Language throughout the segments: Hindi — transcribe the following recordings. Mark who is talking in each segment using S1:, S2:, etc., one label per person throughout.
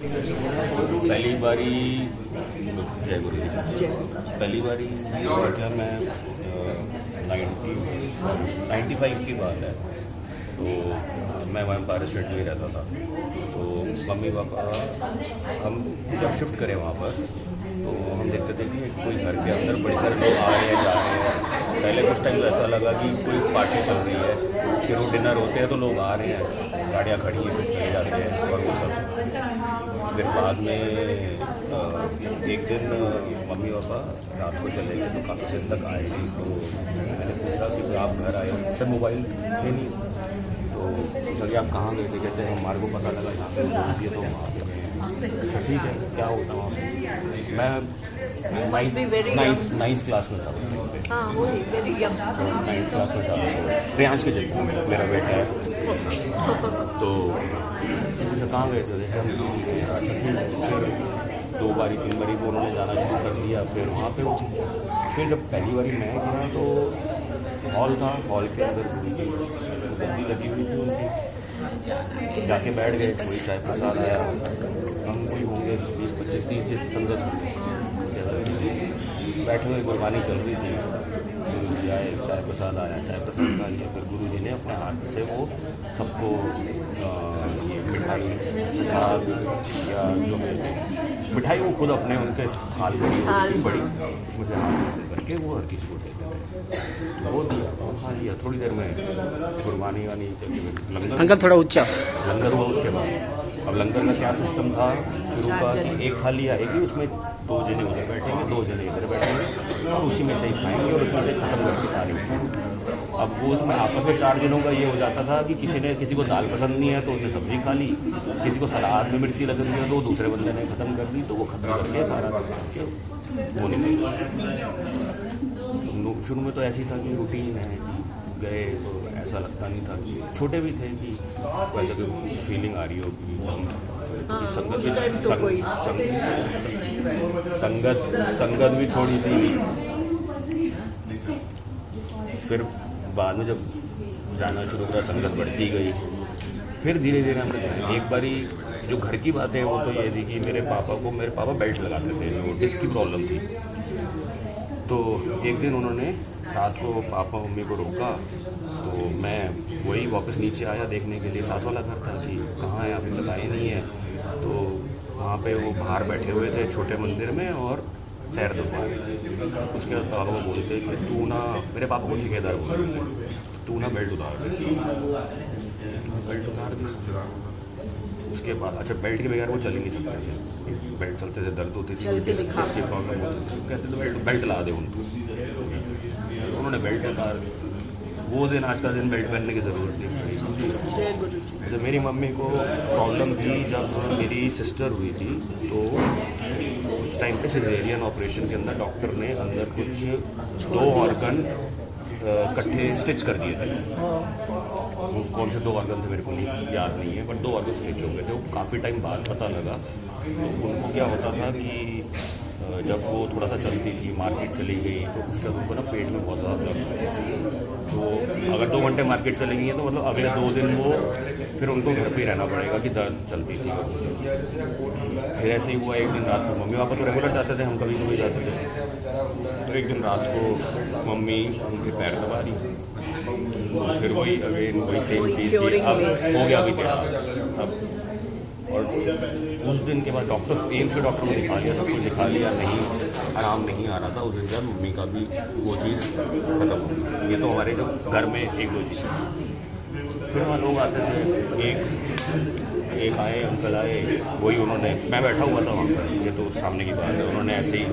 S1: पहली बारी जय गुरु जी। पहली बारी क्या मैं 95 की बात है। तो मैं वहाँ पारस स्ट्रीट में ही रहता था। तो मम्मी पापा हम जब शिफ्ट करें वहाँ पर तो हम देखते थे कि कोई घर के अंदर बड़े सारे लोग आ रहे हैं जा रहे हैं। पहले कुछ टाइम तो ऐसा लगा कि कोई पार्टी चल रही है, फिर वो डिनर होते हैं तो लोग आ रहे हैं, गाड़ियाँ खड़ी हैं, फिर चले जाते हैं और वो सब। फिर बाद में एक दिन मम्मी पापा रात को चले गए तो काफ़ी देर तक आए नहीं। तो मैंने पूछा कि आप घर आए हो, सर मोबाइल है नहीं। तो पूछा कि आप कहाँ गए थे, कहते हैं हमारे को पता लगा यहाँ पे होती है तो वहाँ पे गए। अच्छा ठीक है, क्या होता वहाँ पे? मैं नाइन्थ क्लास में था। नाइन्थ क्लास में था। रियांश के जैसे मेरा बेटा है। तो मुझे कहाँ गए थे, जैसे हम फिर 2 बारी 3 बारी को उन्होंने जाना शुरू कर दिया। फिर वहाँ पे फिर जब पहली बारी मैं गया तो हॉल था, हॉल के अंदर गद्दी लगी हुई थी उनकी। जाके बैठ गए, कोई चाय प्रसाद आया, हम कोई होंगे 20-25-30 संगत बैठे हुए, गुरबानी चल रही थी। गुरु जी आए, चाय प्रसाद आया, चाय प्रसाद खा लिया। फिर गुरु जी ने अपने हाथ से वो सबको ये मिठाई प्रसाद या जो मिठाई वो खुद अपने उनके थाल में बड़ी मुझे हाथ से करके वो हर किसी को देते वो दिया और खा लिया। थोड़ी देर में गुरबानी वानी लंगर,
S2: अंकल थोड़ा ऊंचा
S1: लंगर हुआ। उसके बाद अब लंगर का क्या सिस्टम था शुरू का कि एक खा लिया, एक ही उसमें 2 जने उधर बैठेंगे, 2 जने इधर बैठेंगे और उसी में से ही खाएंगे और उसमें से ख़त्म करके सारे। अब वो उसमें आपस में 4 जनों का ये हो जाता था कि किसी को दाल पसंद नहीं है तो उसने सब्ज़ी खा ली, किसी को सलाद में मिर्ची लग रही है तो दूसरे बंदे ने ख़त्म कर दी। तो वो ख़त्म करके सारा करके वो निकल। शुरू में तो ऐसी था कि रूटीन है कि गए तो ऐसा लगता नहीं था कि छोटे भी थे कि वैसे कोई फीलिंग आ रही हो कि संगत भी थोड़ी सी। फिर बाद में जब जाना शुरू करा संगत बढ़ती गई। फिर धीरे धीरे हमने एक बारी जो घर की बात है वो तो ये थी कि मेरे पापा बेल्ट लगाते थे, वो डिस्क की प्रॉब्लम थी। तो एक दिन उन्होंने रात को पापा मम्मी को रोका तो मैं वही वापस नीचे आया देखने के लिए। साथ वाला घर था कि कहाँ है, अभी तक आए नहीं है। तो वहाँ पे वो बाहर बैठे हुए थे छोटे मंदिर में और पैर दबा रहे थे। उसके बाद पापा को बोलते कि तू ना, मेरे पापा को ठेकेदार बोल रहे थे, तू ना बेल्ट उतार दे। बेल्ट उतार दी। उसके बाद अच्छा बेल्ट के बगैर वो चल ही नहीं सकते थे, बेल्ट चलते थे दर्द होती थी, इसकी प्रॉब्लम होती थी। कहते थे बेल्ट ला दे उनको। उन्होंने बेल्ट उतार दी। वो दिन आज का दिन बेल्ट पहनने की ज़रूरत नहीं पड़ी। जैसे मेरी मम्मी को प्रॉब्लम थी जब मेरी सिस्टर हुई थी तो उस टाइम पे सिजेरियन ऑपरेशन के अंदर डॉक्टर ने अंदर कुछ 2 ऑर्गन इकट्ठे स्टिच कर दिए थे। कौन से 2 ऑर्गन थे मेरे को नहीं याद नहीं है, बट 2 ऑर्गन स्टिच हो गए थे। वो काफ़ी टाइम बाद पता लगा। तो उनको क्या होता था कि जब वो थोड़ा सा चलती थी, मार्केट चली गई तो उसके बाद उनको ना पेट में बहुत ज़्यादा दर्द। तो अगर 2 घंटे मार्केट चली गई हैं तो मतलब अगले 2 दिन वो फिर उनको घर पे ही रहना पड़ेगा कि दर्द चलती थी। फिर ऐसे ही हुआ एक दिन रात को, मम्मी पापा तो रेगुलर जाते थे, हम कभी कभी जाते थे। तो एक दिन रात को मम्मी उनके पैर दबा रही, फिर वही अगेन वही सेम चीज़ थी। अब हो गया अभी क्या अब। और उस दिन के बाद एम्स के डॉक्टर को दिखा लिया, सब कुछ दिखा लिया, नहीं आराम नहीं आ रहा था। उस दिन बाद मम्मी का भी वो चीज़ खत्म हो गई। ये तो हमारे जो घर में 1-2 चीज़ें। फिर वहाँ लोग आते थे, एक आए अंकल आए, वही उन्होंने, मैं बैठा हुआ था वहाँ पर, ये तो सामने की बात है, उन्होंने ऐसे ही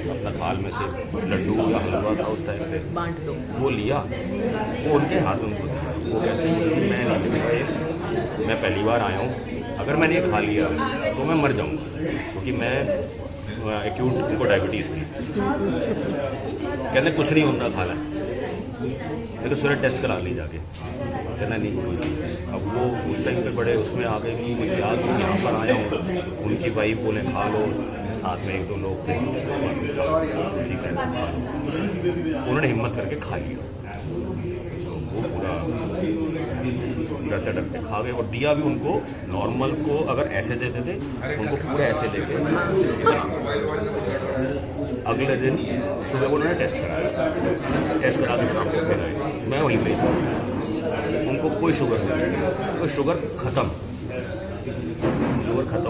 S1: अपना थाल में से लड्डू या हलवा था उस टाइम पे बांट दो, वो लिया, वो उनके हाथ में वो कहते हैं मैं नहीं, मैं पहली बार आया हूँ, अगर मैंने ये खा लिया तो मैं मर जाऊँगा, क्योंकि मैं एक्यूट उनको डायबिटीज़ थी। कहते कुछ नहीं होता खाना, ये तो सूरत टेस्ट करा ली जाके, कहना नहीं। अब वो उस टाइम पे बड़े उसमें आ गए कि मैं क्या तुम यहाँ पर आया हूँ, उनकी वाइफ बोले खा लो, साथ में 1-2 लोग थे, ठीक है खा लो, उन्होंने हिम्मत करके खा लिया। वो पूरा डरते डरते खा गए। और दिया भी उनको नॉर्मल को अगर ऐसे देते थे, उनको पूरा ऐसे देते। अगले दिन सुबह को उन्होंने टेस्ट कराया, टेस्ट करा के शाम को फिर आए, मैं वहीं पे था। उनको कोई शुगर नहीं, तो शुगर ख़त्म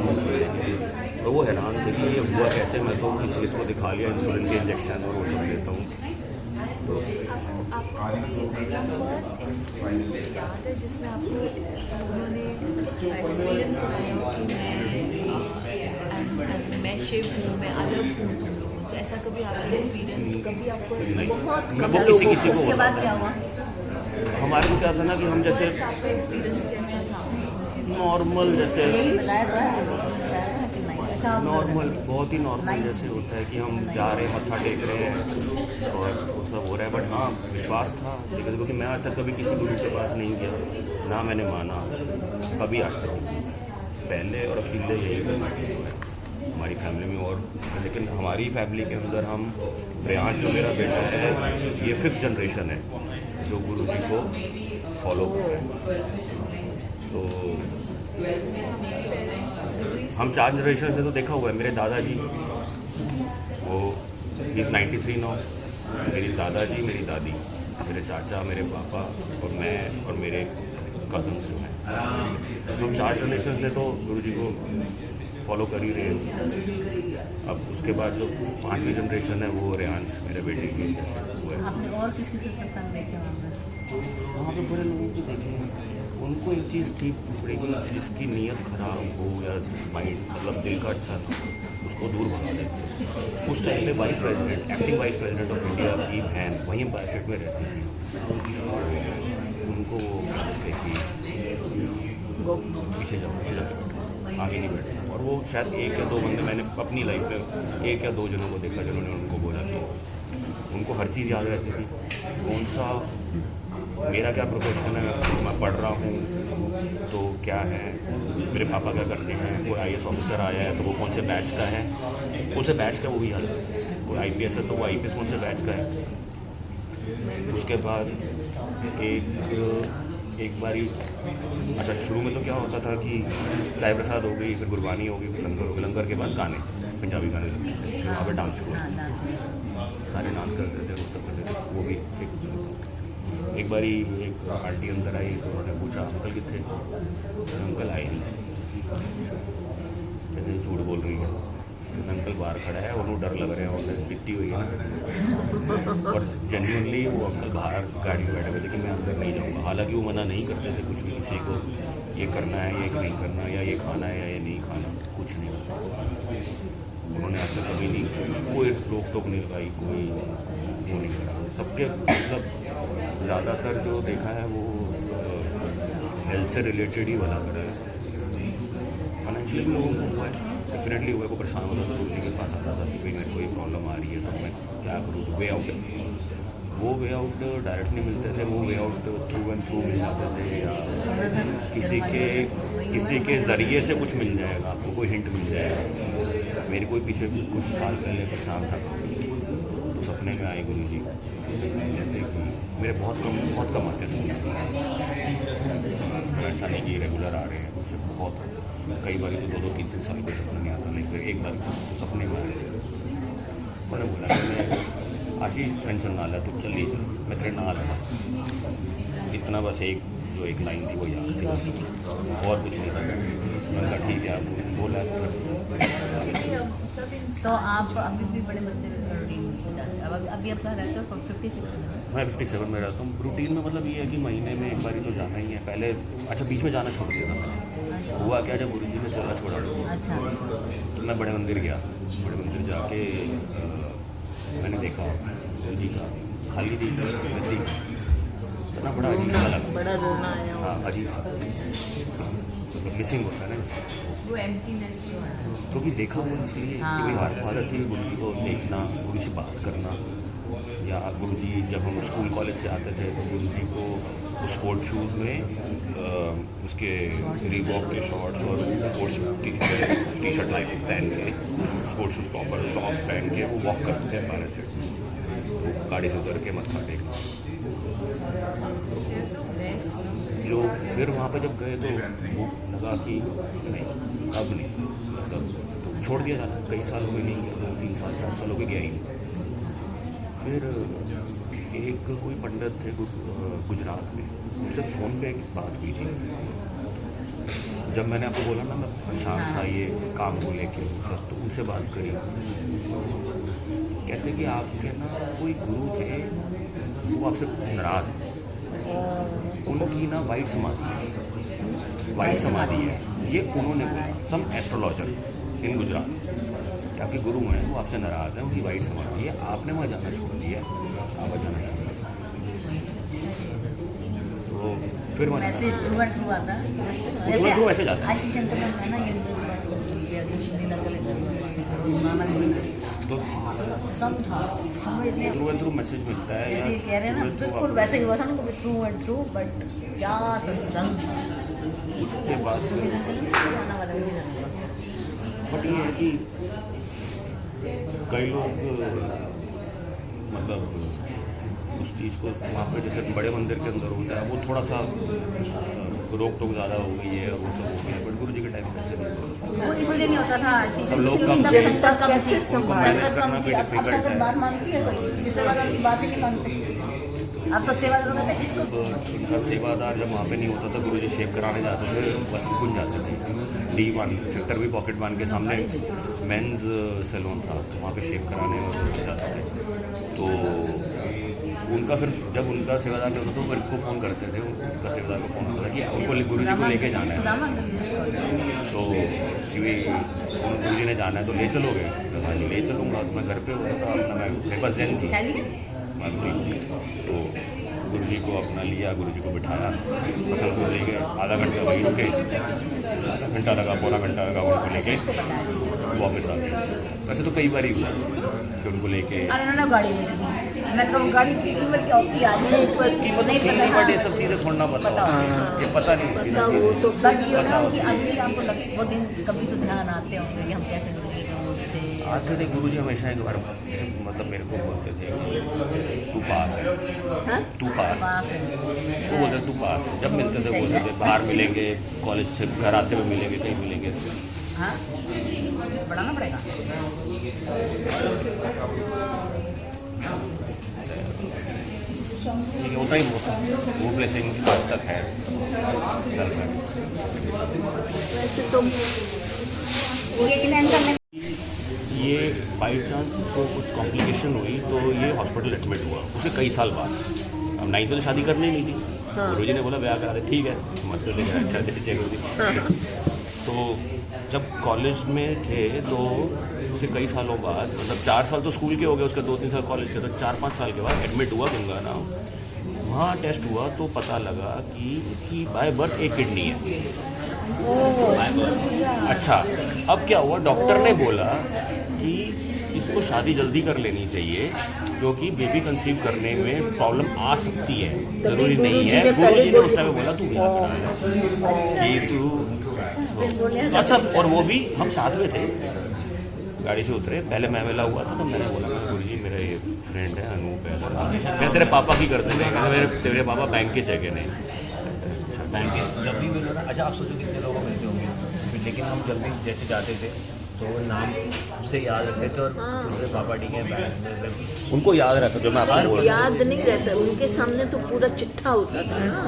S1: हो गई। तो वो हैरान थे कि ये हुआ कैसे। मैं तो इस चीज़ को दिखा लिया, इंसुलिन के इंजेक्शन और वो सब लेता हूँ। तो
S2: फर्स्ट इंस्टेंस कुछ याद है जिसमें आपको उन्होंने एक्सपीरियंस कराया हो कि मैं शिव हूँ, मैं अलग हूँ तुम लोगों से, ऐसा कभी आपका एक्सपीरियंस कभी आपको बहुत कम
S1: वो किसी को
S2: उसके बाद क्या हुआ?
S1: हमारे को क्या था ना कि हम जैसे
S2: आपका एक्सपीरियंस कैसा था?
S1: नॉर्मल जैसे
S2: अच्छा
S1: नॉर्मल, बहुत ही नॉर्मल जैसे होता है कि हम जा रहे हैं, मत्था टेक रहे हैं और वो सब हो रहा है। बट हाँ, विश्वास था लेकिन, क्योंकि मैं आज तक कभी किसी गुरु के पास नहीं गया, ना मैंने माना कभी आज तक। पहले और अकेले यही हमारी फैमिली में। और लेकिन हमारी फैमिली के अंदर हम प्रियांश जो मेरा बेटा है, ये 5th जनरेशन है जो गुरु जी को फॉलो कर रहे हैं। तो हम 4 जनरेशन से तो देखा हुआ है। मेरे दादाजी वो इस 93 नौ, मेरी दादाजी, मेरी दादी, मेरे चाचा, मेरे पापा और मैं और मेरे कज़न्स जो हैं, तो हम 4 जनरेशन से तो गुरु जी को फॉलो कर ही रहे हैं। अब उसके बाद जो 5वीं जनरेशन है वो रेहांश मेरे बेटे की जैसे हुआ है।
S2: आपने और किसी से सत्संग देखे
S1: वहाँ पे बड़े लोगों को देखे, उनको एक चीज़ ठीक पड़ेगी, जिसकी नीयत खराब हो या माइंड मतलब दिल का अच्छा था, उसको दूर भगा देते हैं। उस टाइम पे vice president, acting vice president of India की बहन वहीं बायसेट में रहती थी। उनको वो कहते कि पीछे जाओ, पीछे जाके आगे नहीं बैठना। और वो शायद 1 या 2 बंदे मैंने अपनी लाइफ में 1 या 2 जनों को देखा जिन्होंने उनको बोला कि उनको हर चीज़ याद रहती थी। कौन सा मेरा क्या प्रोफेशन है, मैं पढ़ रहा हूँ तो क्या है, मेरे पापा क्या करते हैं, कोई IAS ऑफिसर आया है तो वो कौन से बैच का है, कौन से बैच का वो भी याद है। कोई IPS है तो वो IPS कौन से बैच का है। उसके बाद एक बारी अच्छा, शुरू में तो क्या होता था कि चाय प्रसाद हो गई, फिर गुरबानी हो गई, फिर लंगर हो गया। लंगर के बाद गाने, पंजाबी गाने लगते थे, वहाँ पर डांस शुरू, सारे डांस करते थे, वो सब करते थे। वो भी एक बारी एक आंटी अंदर आई तो उन्होंने पूछा अंकल कितने, अंकल आए नहीं, कहते झूठ बोल रही है, अंकल बाहर खड़ा है और वो डर लग रहे हैं और पिट्टी हुई है। और जेन्युइनली वो अंकल बाहर गाड़ी में बैठे हुए, लेकिन मैं अंदर नहीं जाऊँगा। हालांकि वो मना नहीं करते थे कुछ भी, किसी को ये करना है, ये नहीं करना, या ये खाना है या ये नहीं खाना, कुछ नहीं होता। उन्होंने आज तक कभी नहीं, कोई रोक टोक नहीं लगाई, कोई वो नहीं करा। सबके मतलब ज़्यादातर जो देखा है वो हेल्थ से रिलेटेड ही वाला करा है। फाइनेंशियली भी लोगों को हुआ है, डेफिनेटली हुआ है। को परेशान होता था, गुरु जी के पास आता था कि भाई मेरे को ये प्रॉब्लम आ रही है तो मैं क्या करूँ। वे आउट, वो वे आउट डायरेक्ट नहीं मिलते थे, वो way out through and through मिल जाते थे, या किसी के ज़रिए से कुछ मिल जाएगा आपको, कोई हिंट मिल जाएगा। मेरे कोई पीछे कुछ साल पहले परेशान था तो सपने में आए गुरु जी, जैसे कि मेरे बहुत कम आते हैं। ऐसा नहीं कि रेगुलर आ रहे हैं, मुझे बहुत कई बार तो 2-3 साल कोई सपना नहीं आता, नहीं फिर एक बार सपने में आए। उन्होंने बोला कि मैं आशीष टेंशन ना ला, तो चलिए चल, मैं तेरे नाल था। इतना बस एक लाइन थी वो याद थी, और कुछ नहीं था। मैंने कहा ठीक है, आप बोला।
S2: तो आप अभी भी बड़े मंदिर रूटीन से जाते हैं? अब अभी अपना रहते हो 56 में?
S1: मैं 57 में रहता हूँ। रूटीन में मतलब ये है कि महीने में एक बार तो जाना ही है। पहले अच्छा बीच में जाना छोड़ दिया था मैंने। हुआ क्या, जब गुरु जी ने चलना छोड़ा
S2: अच्छा,
S1: तो मैं बड़े मंदिर गया। बड़े मंदिर जाके मैंने देखा गुरु जी का खाली दी गद्दी, इतना बड़ा अजीब सा लगा,
S2: बड़ा रोना आया।
S1: हाँ अजीब सा मिसिंग होता है ना,
S2: वो एम्प्टीनेस जो है,
S1: क्योंकि देखा वो इसलिए कि भाई हमारी आदत थी गुरु जी को देखना, गुरु से बात करना। या गुरु जी जब हम स्कूल कॉलेज से आते थे तो गुरु जी को स्पोर्ट शूज़ में उसके रीबॉक के शॉर्ट्स और स्पोर्ट्स टी शर्ट टाइप पहन के, स्पोर्ट्स शूज़ प्रॉपर सॉक्स पहन के वो वॉक करते थे हमारे से। तो गाड़ी से उतर के मत्था टेकना।
S2: You're so blessed, no?
S1: जो फिर वहाँ पे जब गए तो वो लगा कि नहीं, अब नहीं, मतलब छोड़ दिया जाता। कई साल हो गए नहीं गया, 2-3 साल 4 साल हो गए, गया ही नहीं। फिर एक कोई पंडित थे गुजरात में, उनसे फ़ोन पे एक बात हुई थी। जब मैंने आपको बोला ना मैं परेशान था ये काम को लेके सब, तो उनसे बात करी। कहते कि आपके ना कोई गुरु थे, वो आपसे नाराज़ है। उनकी ना वाइट समाधि है, ये उन्होंने बोला। सम एस्ट्रोलॉजर इन गुजरात कि आपके गुरु हैं, वो आपसे नाराज़ हैं, उनकी वाइट समाधि है, आपने वहाँ जाना छोड़ दिया, आप जाना चाहिए। तो फिर वहाँ
S3: मैसेज थ्रू एंड थ्रू आता है।
S1: थ्रू ऐसे जाता है।
S3: आशीष अंकल है ना, यूनिवर्सिटी बात सुनीला कलेक्टर
S1: तो
S3: समझने
S1: थ्रू एंड थ्रू मैसेज मिलता है।
S3: जैसे कह रहे हैं ना, बिल्कुल वैसे ही हुआ था ना, थ्रू एंड थ्रू। बट क्या सत्संग था
S1: उसके बाद
S3: सुनील अंकल ने आना वाला भी जानता।
S1: बट ये है कि कई लोग मतलब उस चीज़ को वहाँ पे जैसे बड़े मंदिर के अंदर होता है, वो थोड़ा सा रोक टोक ज़्यादा हो गई है, वो सब हो गया है। बट गुरु जी के टाइम पे नहीं।
S3: वो इसलिए नहीं होता था आशीष
S1: सब लोग
S3: अंकल,
S1: कम-
S3: संगत कम
S2: कैसे
S3: थी,
S2: संभालना
S3: संगत कम थी। अब
S1: difficult
S3: संगत
S1: है।
S3: बात मानती है कोई, सेवादार की बात ही नहीं मानती। अब तो सेवादार कहते हैं इसको
S1: जब उनका सेवादार जब वहाँ पे नहीं होता था, गुरु जी शेव कराने जाते थे, वसंत कुंज जाते थे, D1 सेक्टर भी पॉकेट वन के सामने मेंस सैलून था, तो वहाँ पे शेव कराने जाते थे। तो उनका फिर जब उनका सेवादार नहीं होता तो मेरे को फ़ोन करते थे, उनका सेवादार को फ़ोन करता था कि उनको गुरु जी को लेके जाना है।
S3: सुदामा अंकल जी।
S1: तो कि गुरु जी ने जाना है तो ले चलोगे? तो हाँ जी ले चलूँगा। तो मैं घर पे होता था अपना, मैं मेरे पास ज़ेन थी।
S3: खैली है?
S1: तो गुरु जी को अपना लिया, गुरु जी को बिठाया, फसल को ले गए, आधा घंटा वहीं रुके, आधा घंटा लगा, पौना घंटा लगा, उनको लेके
S3: इसको पता है।
S1: वापस आ गए। वैसे तो कई बार ही हुआ कि उनको लेके
S3: अरे ना गाड़ी में से मैं कहूँ गाड़ी की कीमत क्या होती है आज से नहीं
S1: बट
S3: पता
S1: ये सब चीज़ें थोड़ा ना पता होती, ये पता नहीं होती ना
S2: वो तो
S3: बट ये ना कि अभी आपको वो दिन कभी तो ध्यान आते होंगे कि हम कैसे गुरु जी के दोस्त थे।
S1: आते थे गुरु जी हमेशा एक बार जैसे मतलब मेरे को बोलते थे तू पास है, तू पास है,
S3: पास है।
S1: वो बोलते तू पास है। जब मिलते थे बोलते थे बाहर मिलेंगे, कॉलेज से घर आते हुए मिलेंगे, कहीं मिलेंगे।
S3: हाँ बढ़ाना पड़ेगा।
S1: लेकिन होता ही वो ब्लेसिंग आज तक है चल रहा है।
S2: वैसे तो
S1: ये बाई चांस को कुछ कॉम्प्लिकेशन हुई तो ये हॉस्पिटल एडमिट हुआ, उसके कई साल बाद। अब नहीं तो शादी करनी नहीं थी, गुरु जी ने बोला ब्याह करा दे, ठीक है मस्त लेके अच्छा जय गुरु जी। तो जब कॉलेज में थे तो उसे कई सालों बाद, मतलब 4 साल तो स्कूल के हो गए, उसके 2-3 साल कॉलेज के, तो 4-5 साल के बाद एडमिट हुआ गंगानाम। वहाँ टेस्ट हुआ तो पता लगा कि इसकी बाय बर्थ एक किडनी है। अच्छा, अब क्या हुआ, डॉक्टर ने बोला कि इसको शादी जल्दी कर लेनी चाहिए क्योंकि बेबी कंसीव करने में प्रॉब्लम आ सकती है, ज़रूरी नहीं है। गुरु जी ने उस टाइम बोला तू ब्याह करा ले कि तू। अच्छा, और वो भी हम साथ में थे, गाड़ी से उतरे, पहले मैं मिला हुआ था तो मैंने बोला गुरु जी मेरा ये फ्रेंड है अनूप है, कहते तेरे पापा की करते थे, कहते तेरे पापा बैंक के चेक ने।
S4: बैंक के जब भी मिलो ना, अच्छा आप सोचो कितने लोगों मिलते होंगे, लेकिन हम जब भी जैसे जाते थे तो नाम से याद रखते थे और उनके पापा ठीक है बैंक में,
S1: उनको याद रहता जो मैं आपको बोल रहा
S2: याद नहीं रहता, उनके सामने तो पूरा चिट्ठा होता था ना।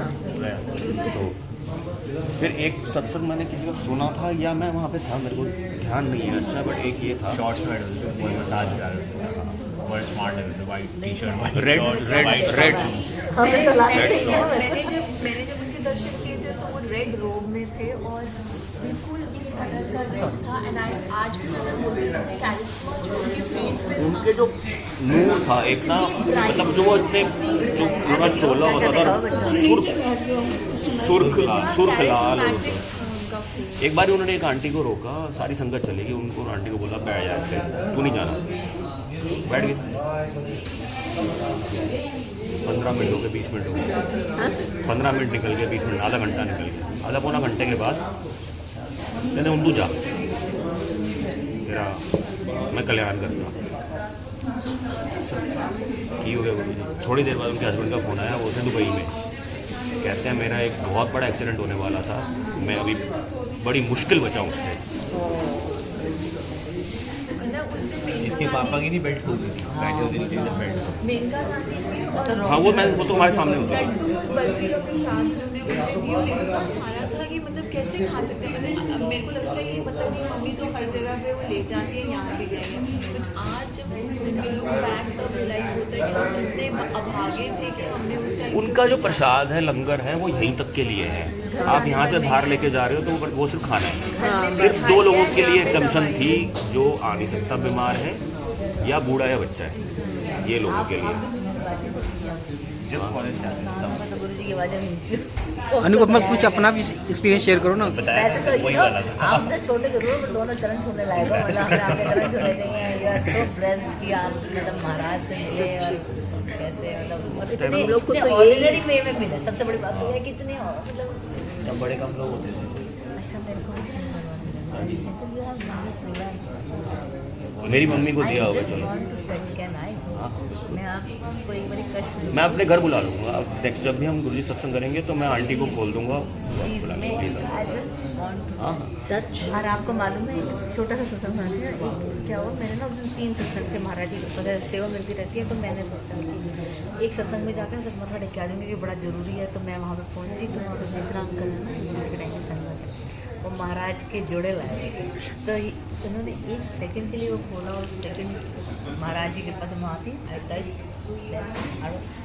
S1: हूँ। तो फिर एक सत्संग मैंने किसी का सुना था या मैं वहाँ पे था, मेरे को ध्यान नहीं है अच्छा, बट एक ये था
S4: शॉर्ट्स में कोई मसाज कर रहे थे और स्मार्ट है, वाइट टी शर्ट,
S1: रेड
S3: हमें तो लाते थे
S2: मैंने जब उनके दर्शन किए थे तो वो रेड रोब में थे और बिल्कुल इस कलर का रेड था। एंड आज भी मैं बोलती हूँ कैरिस्मा जो उनके फेस में था,
S1: उनके जो मुंह था एक ना, मतलब जो वो इससे जो उनका चोला होता था सुर्ख लाल होता था। एक बार उन्होंने एक आंटी को रोका, सारी संगत चलेगी, उनको आंटी को बोला बैठ जाते, तू नहीं जाना, बैठ गए। 15 मिनट हो गए, 20 मिनट हो गए, 15 मिनट निकल गए, 20 मिनट, आधा घंटा निकल गया, आधा पौना घंटे के बाद कहते उन तू जा, मेरा मैं कल्याण करता की हो गया गुरुजी। थोड़ी देर बाद उनके हस्बैंड का फ़ोन आया, वो थे दुबई में। कहते हैं मेरा एक बहुत बड़ा एक्सीडेंट होने वाला था, मैं अभी बड़ी मुश्किल बचा हूँ उससे।
S2: ना उस दिन
S4: इसके पापा की नहीं बेल्ट टूटी थी, बैठी होती थी जब बेल्ट
S2: मेनका लाती थी और
S1: हाँ वो तो हमारे सामने होता है।
S2: लड्डू बर्फी और प्रसाद उन्होंने मुझे दिया और इतना सारा था कि मतलब कैसे खा सकते हैं। मतलब मेरे को लगता है कि मतलब कि मम्मी तो हर जगह पे वो ले जाती है, यहाँ भी गई है, बट आज जब लुक बैक तब रियलाइज होता है कि हम कितने अभागे थे कि हमने उस टाइम
S1: उनका जो प्रसाद है, लंगर है, वो यहीं तक के लिए है। आप यहाँ से बाहर लेके जा रहे हो तो वो सिर्फ खाना है। सिर्फ 2 लोगों के लिए एग्जम्पशन थी, जो आ नहीं सकता, बीमार है या बूढ़ा या बच्चा है, ये लोगों के लिए।
S4: जब कॉलेज जाते हैं तब
S3: मैं तो गुरु जी की आवाज़ें सुनती हूँ।
S5: अनुपमा कुछ अपना भी एक्सपीरियंस शेयर करो ना।
S4: बताया
S3: वैसे तो
S4: वही वाला था।
S3: आप तो छोटे जरूर हो, दोनों चरण छूने लायक हो, मतलब हमें आपके चरण छूने चाहिए। यू आर सो ब्लेस्ड कि आप मतलब महाराज से मिले और कैसे मतलब और इतने
S2: हम लोग को तो
S3: ऑर्डिनरी वे में मिले। सबसे बड़ी बात तो है कि इतने मतलब
S4: तब बड़े कम लोग होते थे।
S3: अच्छा मेरे को
S1: मेरी मम्मी को दिया होगा, चलो
S3: मैं आपको एक बार टच
S1: मैं अपने घर बुला लूँगा। अब नेक्स्ट जब भी हम गुरुजी सत्संग करेंगे तो मैं आंटी को खोल दूँगा, बुला लूँगा प्लीज़। हाँ
S2: टच।
S3: और आपको मालूम है एक छोटा सा सत्संग सुनाती है। क्या हुआ, मैंने ना उस दिन 3 सत्संग के महाराज जी अगर सेवा मिलती रहती है, तो मैंने सोचा कि एक सत्संग में जाकर सर मथुरा अकेडमी भी बड़ा ज़रूरी है, तो मैं वहाँ पर पहुँची। तो वहाँ पर चित्रा अंकल है ना, मुझे के टाइम में संगत है, वो महाराज के जोड़े लाए। तो उन्होंने 1 सेकंड के लिए वो खोला और सेकंड महाराज जी के पास वहाँ थी। आई टच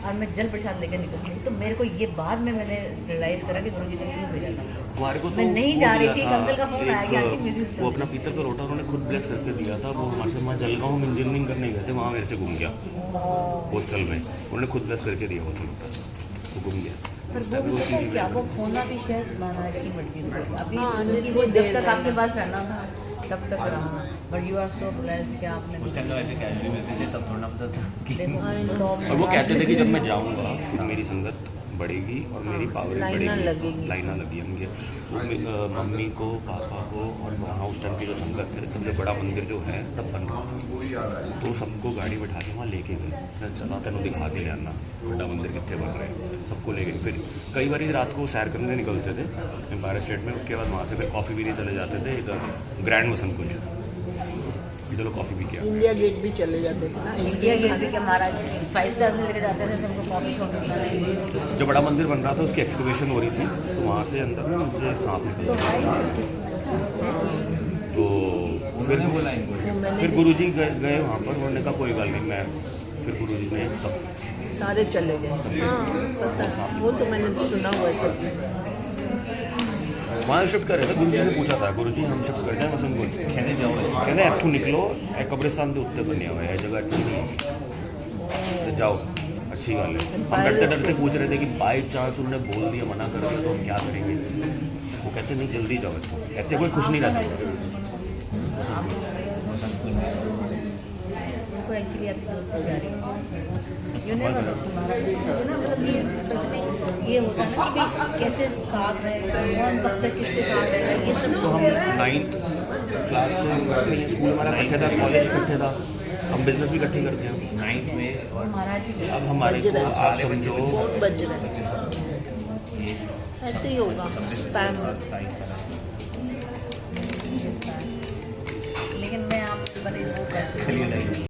S3: और मैं जल प्रसाद लेकर निकल गई। तो मेरे को ये बाद में मैंने रियलाइज़ करा कि गुरुजी ने क्यों भेजा था।
S1: हमारे को तो
S3: मैं नहीं
S1: वो
S3: जा रही
S1: दिया
S3: थी,
S1: था,
S3: अंकल का फोन आ गया कि
S1: एक,
S3: म्यूजिक
S1: वो अपना पीतल का लोटा उन्होंने खुद ब्लेस करके दिया था। वो हमारे से वहाँ जलगांव में इंजीनियरिंग करने गए थे, वहाँ मेरे से घूम गया हॉस्टल में, उन्होंने खुद ब्लेस करके दिया वो था लोटा, वो घूम गया।
S3: पर
S1: उस
S3: वो
S1: टाइम
S3: भी
S1: वो
S3: पता है
S1: चीज़
S3: क्या, वो खोना भी शायद महाराज की मर्जी थी। अभी
S2: हाँ,
S3: सोचो कि वो जब तक आपके पास रहना था तब तक रहा, but you are so blessed कि आपने
S4: उस टाइम तो ऐसे कैजुअली मिलते थे, तब थोड़ा पता था कि
S3: देखो
S1: और वो कहते थे कि जब मैं जाऊँगा तो मेरी संगत बढ़ेगी और मेरी पावर बढ़ेगी, लाइना लगी होंगी। तो मम्मी को, पापा को और वहाँ उस टाइम की जो संगत है, तब जो बड़ा मंदिर जो है तब बन रहा था, तो सबको गाड़ी बैठा के वहाँ लेके गए। मैं चला तेन दिखा के ले आना बड़ा मंदिर कितने बन रहे हैं, सबको ले गए। फिर कई बार रात को सैर करने निकलते थे एम्पायर स्टेट में, उसके बाद वहाँ से फिर कॉफ़ी पीने चले जाते थे इधर ग्रैंड वसंत कुंज, इधर लोग कॉफ़ी पी के
S2: इंडिया गेट भी चले जाते थे ना।
S3: इंडिया गेट भी के महाराज 5 स्टार्स में लेके जाते थे सबको कॉफी छोड़।
S1: जो बड़ा मंदिर बन रहा था उसकी एक्सकवेशन हो रही थी, तो वहाँ से अंदर में मुझे सांप निकल गया। तो फिर गुरुजी गए वहाँ पर, उन्होंने कहा कोई गल नहीं, मैं फिर गुरुजी ने सब
S2: सारे चले गए। हाँ पता है, वो तो मैंने सुना हुआ है सच।
S1: वहाँ शिफ्ट कर रहे थे, गुरुजी से पूछा था, गुरुजी हम शिफ्ट करते हैं वसंत कुंज, कहने जाओ, कहने इत्थू निकलो, कब्रिस्तान के उत्ते बने हुए है, जगह अच्छी नहीं है, तो जाओ, अच्छी गल है। हम डरते डरते पूछ रहे थे कि बाई चांस उन्होंने बोल दिया, मना कर दिया तो हम क्या करेंगे। वो कहते नहीं जल्दी जाओ, कहते कोई खुश नहीं रह सकता।
S3: उनको एक्चुअली आपकी दोस्त जा रही है यू ने मतलब ये सच में ये होता है ना कि भाई कैसे साथ रहे, कौन कब तक किसके साथ रहेगा, ये सब
S1: तो हम 9th क्लास से स्कूल हमारा इकट्ठे था, कॉलेज इकट्ठे था, हम बिजनेस भी इकट्ठे करते हैं
S4: 9th में। और
S3: महाराज जी
S1: अब हमारे को आप समझो
S2: बज रहे ऐसे ही होगा स्पैम।
S4: 27 साल।
S3: लेकिन मैं आप बड़े वो करती हूँ।
S4: चलिए नहीं